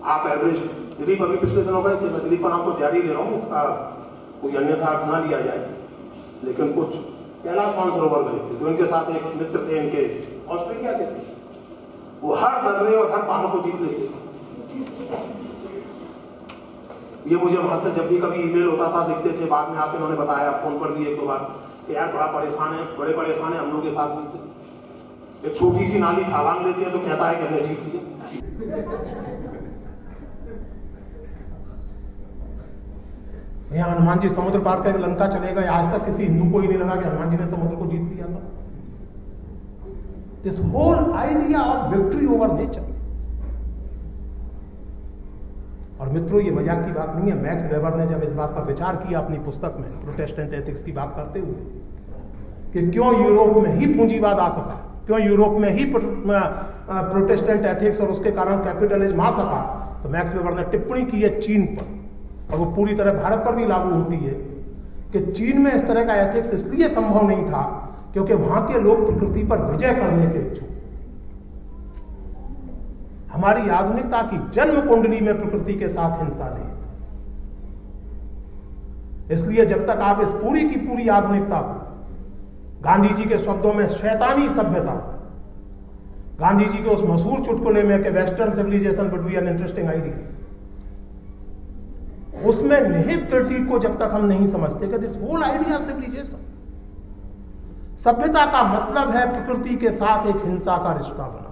आप एवरेज, दिलीप अभी पिछले दिनों गए थे, मैं दिलीप का नाम तो जारी ले रहा हूँ, इसका कोई अन्यथा अर्थ ना लिया जाए, लेकिन कुछ कैलाश मानसरोवर गए थे, तो इनके साथ एक मित्र थे इनके, ऑस्ट्रेलिया के थे, वो हर दर्रे और हर पहाड़ को जीत लेते थे। ये मुझे वहां से जब भी कभी ईमेल होता था लिखते थे, बाद में आके उन्होंने बताया फोन पर भी एक दो बार कि यार बड़ा परेशान है, बड़े परेशान है हम लोग के साथ भी से। एक छोटी सी नाली छलांग लेती है तो कहता है कि हमने जीत लिया। यहाँ हनुमान जी समुद्र पार करके लंका चले गए, आज तक किसी हिंदू को ही नहीं लगा कि हनुमान जी ने समुद्र को जीत लिया था। This whole idea of victory over nature. और मित्रों, ये मजाक की बात नहीं है। मैक्स वेबर ने जब इस बात पर विचार किया अपनी पुस्तक में प्रोटेस्टेंट एथिक्स की बात करते हुए कि क्यों यूरोप में ही पूंजीवाद आ सका, क्यों यूरोप में ही प्रोटेस्टेंट एथिक्स और उसके कारण कैपिटलिज्म आ सका, तो मैक्स वेबर ने टिप्पणी की है चीन पर, और वो पूरी तरह भारत पर भी लागू होती है कि चीन में इस तरह का एथिक्स इसलिए संभव नहीं था क्योंकि वहां के लोग प्रकृति पर विजय करने के इच्छुक। हमारी आधुनिकता की जन्म कुंडली में प्रकृति के साथ हिंसा नहीं। इसलिए जब तक आप इस पूरी की पूरी आधुनिकता को, गांधी जी के शब्दों में शैतानी सभ्यता, गांधी जी के उस मशहूर चुटकुले में कि western civilization would be an interesting idea, उसमें निहित क्रिटिक को जब तक हम नहीं समझते कि this whole idea of civilization, सभ्यता का मतलब है प्रकृति के साथ एक हिंसा का रिश्ता बना।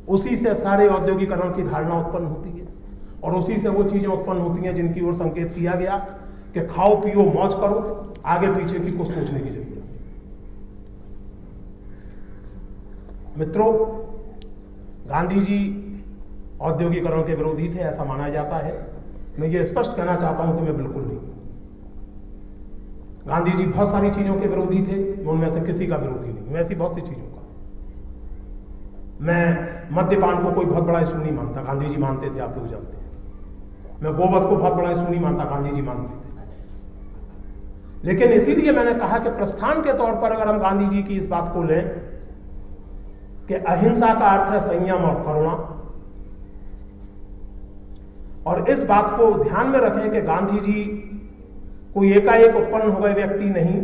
उसी से सारे औद्योगिकरण की धारणा उत्पन्न होती है और उसी से वो चीजें उत्पन्न होती हैं जिनकी ओर संकेत किया गया कि खाओ पियो मौज करो, आगे पीछे की कुछ सोचने की जरूरत है। मित्रों, गांधी जी औद्योगिकरण के विरोधी थे, ऐसा माना जाता है। मैं ये स्पष्ट कहना चाहता हूं कि मैं बिल्कुल नहीं। गांधी जी बहुत सारी चीजों के विरोधी थे, मैं उनमें से किसी का विरोधी नहीं हूं, ऐसी बहुत सी चीजों का। मैं मद्यपान को कोई बहुत बड़ा इशू नहीं मानता, गांधी जी मानते थे, आप लोग जानते हैं। मैं गोवध को बहुत बड़ा इशू नहीं मानता, गांधी जी मानते थे। लेकिन इसीलिए मैंने कहा कि प्रस्थान के तौर पर अगर हम गांधी जी की इस बात को लें कि अहिंसा का अर्थ है संयम और करुणा, और इस बात को ध्यान में रखें कि गांधी जी कोई एकाएक उत्पन्न हो गए व्यक्ति नहीं,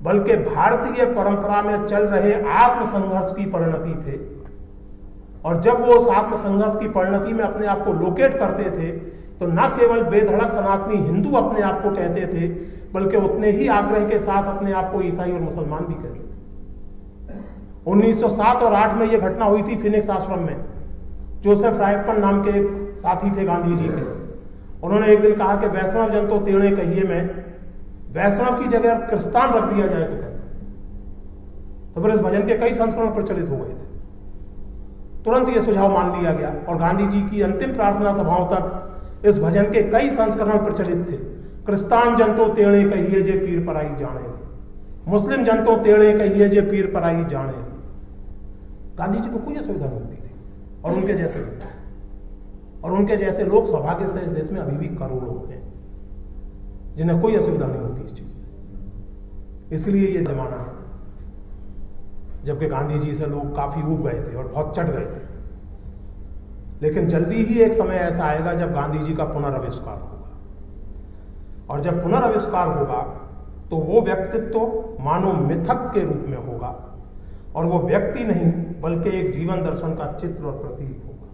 बल्कि भारतीय परंपरा में चल रहे आत्मसंघर्ष की परिणति थे। और जब वो उस आत्मसंघर्ष की परिणति में अपने आप को लोकेट करते थे तो न केवल बेधड़क सनातनी हिंदू अपने आप को कहते थे, बल्कि उतने ही आग्रह के साथ अपने आप को ईसाई और मुसलमान भी कहते थे। 1907 और 8 में यह घटना हुई थी फिनिक्स आश्रम में। जोसेफ रायप्पन नाम के एक साथी थे गांधी जी के, उन्होंने एक दिन कहा कि वैष्णव जन तो तेणे कहिए में वैष्णव की जगह क्रिस्तान रख दिया जाए तो कैसे। तो फिर इस भजन के कई संस्करण प्रचलित हो गए थे। तुरंत ये सुझाव मान लिया गया और गांधी जी की अंतिम प्रार्थना सभाओं तक इस भजन के कई संस्करण प्रचलित थे। क्रिस्तान जन तो तेणे कहिए जे पीर पराई जाने, मुस्लिम जन तो तेणे कहिए जे पीर पराई जाने। गांधी जी को कोई असुविधा नहीं होती थी, और उनके जैसे लोग सौभाग्य से इस देश में अभी भी करोड़ों हैं जिन्हें कोई असुविधा नहीं होती इस चीज से। इसलिए ये जमाना है जबकि गांधी जी से लोग काफी ऊब गए थे और बहुत चढ़ गए थे। लेकिन जल्दी ही एक समय ऐसा आएगा जब गांधी जी का पुनराविष्कार होगा, और जब पुनराविष्कार होगा तो वो व्यक्तित्व मानो मिथक के रूप में होगा, और वो व्यक्ति नहीं बल्कि एक जीवन दर्शन का चित्र और प्रतीक होगा।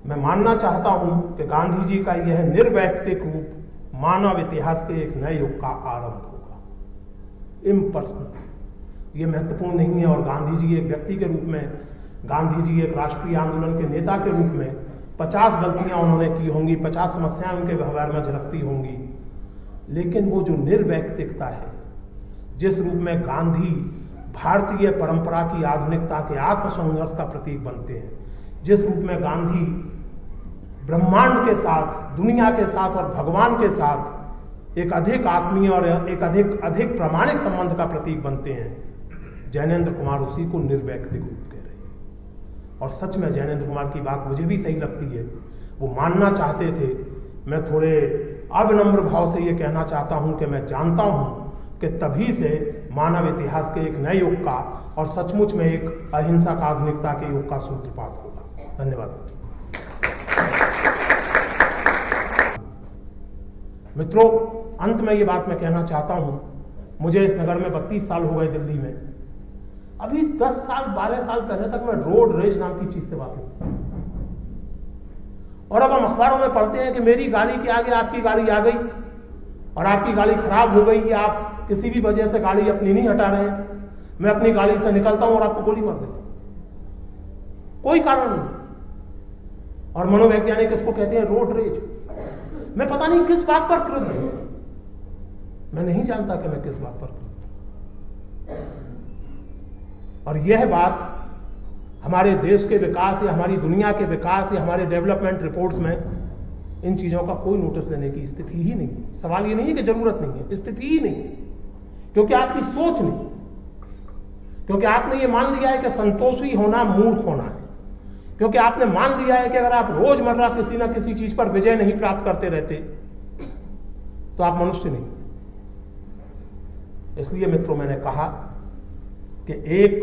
मैं मानना चाहता हूं कि गांधी जी का यह निर्वैयक्तिक रूप मानव इतिहास के एक नए युग का आरंभ होगा। इम्पर्सनल, ये महत्वपूर्ण नहीं है। और गांधी जी एक व्यक्ति के रूप में, गांधी जी एक राष्ट्रीय आंदोलन के नेता के रूप में 50 गलतियां उन्होंने की होंगी, 50 समस्याएं उनके व्यवहार में झलकती होंगी, लेकिन वो जो निर्वैयक्तिकता है, जिस रूप में गांधी भारतीय परंपरा की आधुनिकता के आत्मसंघर्ष का प्रतीक बनते हैं, जिस रूप में गांधी ब्रह्मांड के साथ, दुनिया के साथ और भगवान के साथ एक अधिक आत्मीय और एक अधिक प्रामाणिक संबंध का प्रतीक बनते हैं, जैनेंद्र कुमार उसी को निर्वैयक्तिक रूप कह रहे हैं। और सच में जैनेंद्र कुमार की बात मुझे भी सही लगती है। वो मानना चाहते थे, मैं थोड़े अविनम्र भाव से ये कहना चाहता हूं कि मैं जानता हूं कि तभी से मानव इतिहास के एक नए युग का और सचमुच में एक अहिंसा का आधुनिकता के युग का सूत्रपात होगा। धन्यवाद। मित्रों, अंत में ये बात मैं कहना चाहता हूं, मुझे इस नगर में 32 साल हो गए दिल्ली में। अभी 10 साल 12 साल पहले तक मैं रोड रेज नाम की चीज से वाकिफ हूं। और अब हम अखबारों में पढ़ते हैं कि मेरी गाड़ी के आगे आपकी गाड़ी आ गई और आपकी गाड़ी खराब हो गई, या आप किसी भी वजह से गाड़ी अपनी नहीं हटा रहे हैं, मैं अपनी गाड़ी से निकलता हूं और आपको गोली मार देता हूं, कोई कारण नहीं। और मनोवैज्ञानिक इसको कहते हैं रोड रेज। मैं पता नहीं किस बात पर क्रुद्ध हूं, मैं नहीं जानता कि मैं किस बात पर क्रुद्ध हूं। और यह बात हमारे देश के विकास या हमारी दुनिया के विकास या हमारे डेवलपमेंट रिपोर्ट्स में इन चीजों का कोई नोटिस लेने की स्थिति ही नहीं है। सवाल ये नहीं है कि जरूरत नहीं है, स्थिति ही नहीं है, क्योंकि आपकी सोच नहीं, क्योंकि आपने ये मान लिया है कि संतोषी होना मूर्ख होना है, क्योंकि आपने मान लिया है कि अगर आप रोजमर्रा किसी ना किसी चीज पर विजय नहीं प्राप्त करते रहते तो आप मनुष्य नहीं। इसलिए मित्रों, मैंने कहा कि एक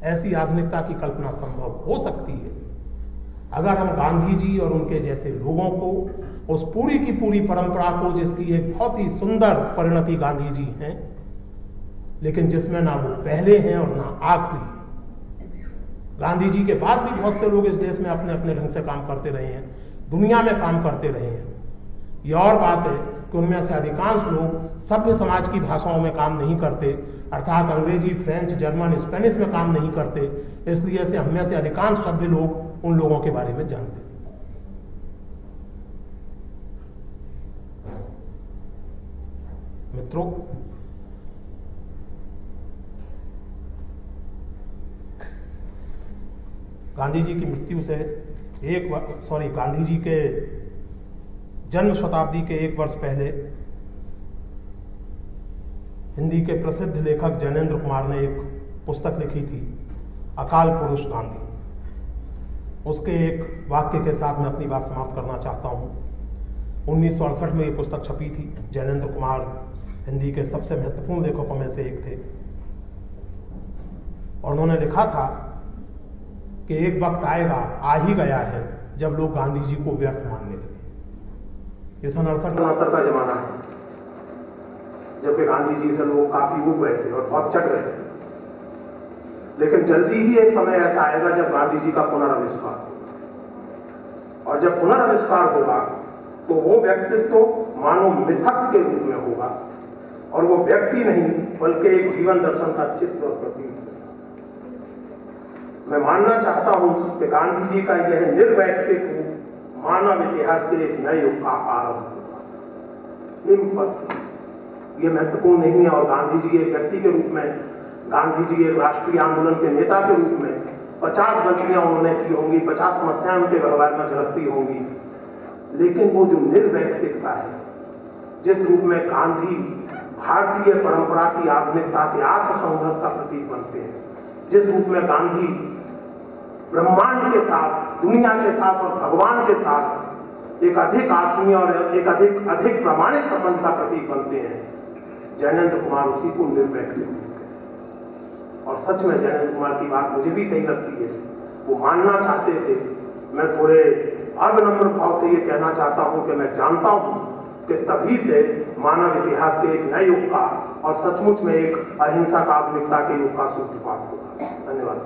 ऐसी आधुनिकता की कल्पना संभव हो सकती है अगर हम गांधी जी और उनके जैसे लोगों को, उस पूरी की पूरी परंपरा को, जिसकी एक बहुत ही सुंदर परिणति गांधी जी हैं, लेकिन जिसमें ना वो पहले हैं और ना आखिरी हैं। गांधी जी के बाद भी बहुत से लोग इस देश में अपने अपने ढंग से काम करते रहे हैं, दुनिया में काम करते रहे हैं। ये और बात है कि उनमें से अधिकांश लोग सभ्य समाज की भाषाओं में काम नहीं करते, अर्थात अंग्रेजी, फ्रेंच, जर्मन, स्पेनिश में काम नहीं करते, इसलिए से हमें से अधिकांश सभ्य लोग उन लोगों के बारे में जानते हैं। मित्रों, गांधी जी की मृत्यु से गांधी जी के जन्म शताब्दी के 1 वर्ष पहले हिंदी के प्रसिद्ध लेखक जैनेंद्र कुमार ने एक पुस्तक लिखी थी, अकाल पुरुष गांधी। उसके एक वाक्य के साथ मैं अपनी बात समाप्त करना चाहता हूँ। 1968 में ये पुस्तक छपी थी। जैनेंद्र कुमार हिंदी के सबसे महत्वपूर्ण लेखकों में से एक थे और उन्होंने लिखा था कि एक वक्त आएगा, आ ही गया है, जब लोग गांधी जी को व्यर्थ मानने लगे। ये 68-69 का जमाना है, जबकि गांधी जी से लोग काफी उब गए थे और बहुत चढ़ गए थे। लेकिन जल्दी ही एक समय ऐसा आएगा जब गांधी जी का पुनराविष्कार होगा, और जब पुनराविष्कार होगा तो वो व्यक्तित्व मानो मिथक के रूप में होगा, और वो व्यक्ति नहीं बल्कि एक जीवन दर्शन का चित्र और प्रतीक। मैं मानना चाहता हूं कि गांधी जी का यह निर्वैयक्तिक रूप मानव इतिहास के एक नए युग का आरंभ होगा। ये महत्वपूर्ण नहीं है। और गांधी जी एक व्यक्ति के रूप में, गांधी जी एक राष्ट्रीय आंदोलन के नेता के रूप में 50 गलतियां उन्होंने की होंगी, 50 समस्याएं उनके व्यवहार में झलकती होंगी, लेकिन वो जो निर्वैयक्तिकता है, जिस रूप में गांधी भारतीय परंपरा की आधुनिकता के आत्मसंघर्ष का प्रतीक बनते हैं, जिस रूप में गांधी ब्रह्मांड के साथ, दुनिया के साथ और भगवान के साथ एक अधिक आत्मीय और एक अधिक प्रामाणिक संबंध का प्रतीक बनते हैं, जैनेंद्र कुमार उसी को निर्वैयक्तिक हैं। और सच में जैनेंद्र कुमार की बात मुझे भी सही लगती है। वो मानना चाहते थे, मैं थोड़े अविनम्र भाव से ये कहना चाहता हूं कि मैं जानता हूं कि तभी से मानव इतिहास के एक नए युग का और सचमुच में एक अहिंसा का आधुनिकता के युग का सूत्रपात होगा। धन्यवाद।